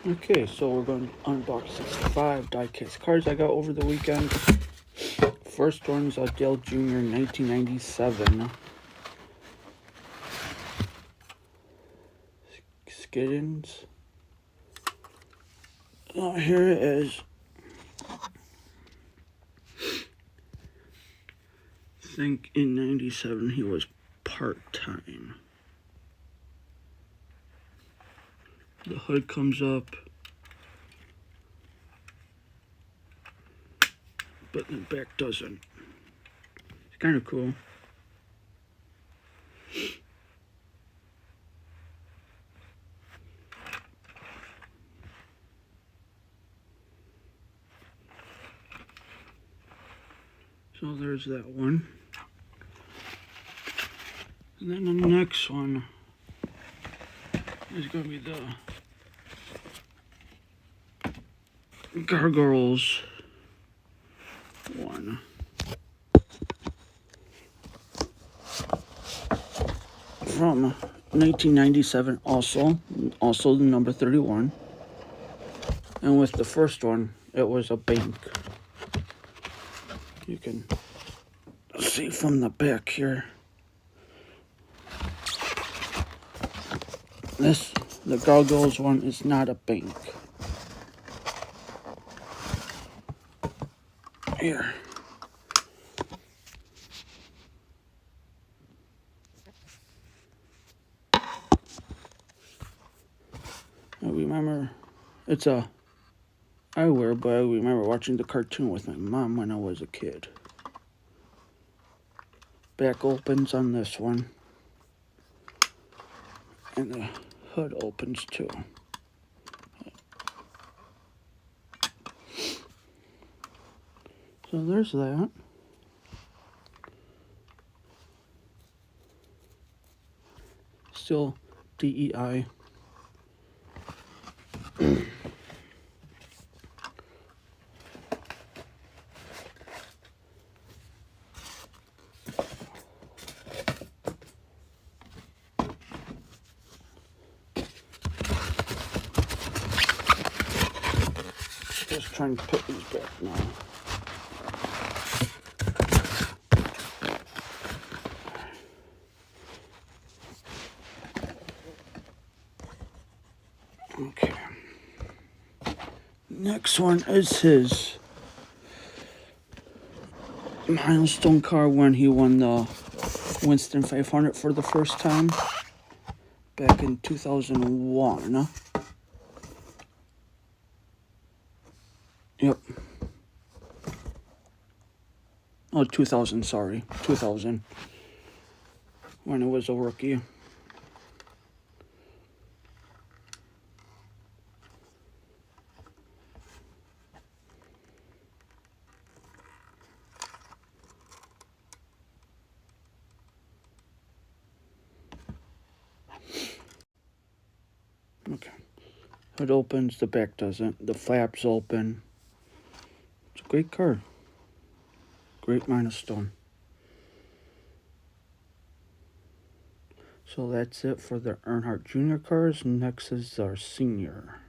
Okay, so we're going to unbox 65 die-cast cards I got over the weekend. First one's Dale Jr. 1997. Skiddins. Here it is. I think in 97 he was part-time. The hood comes up, but the back doesn't. It's kind of cool. So there's that one. And then the next one is going to be the Gargoyles one. From 1997 also the number 31. And with the first one, it was a bank. You can see from the back here. The Gargoyles one is not a bank. Here. I remember, it's a eyewear, but I remember watching the cartoon with my mom when I was a kid. Back opens on this one. And the hood opens too. So there's that. Still DEI. Just trying to put these back now. Okay. Next one is his milestone card when he won the Winston 500 for the first time back in 2001. Yep. Oh, 2000, sorry. 2000. When it was a rookie. Okay. It opens, the back doesn't. The flaps open. It's a great card. Great milestone. So that's it for the Earnhardt Jr. cards. Next is our senior.